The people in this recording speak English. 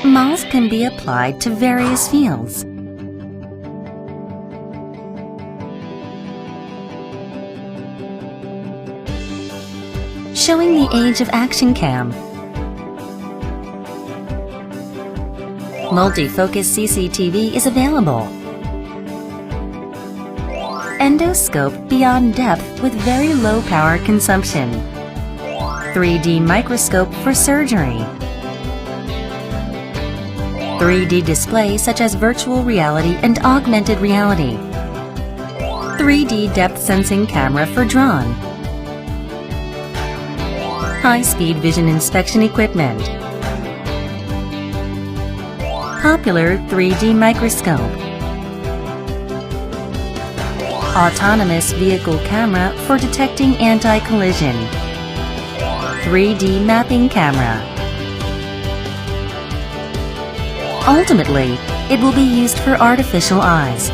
Mouse can be applied to various fields. Showing the age of Action Cam. Multi-focus CCTV is available. Endoscope beyond depth with very low power consumption. 3D microscope for surgery. 3D display such as virtual reality and augmented reality. 3D depth sensing camera for drone. High-speed vision inspection equipment. Popular 3D microscope. Autonomous vehicle camera for detecting anti-collision. 3D mapping camera. Ultimately, it will be used for artificial eyes.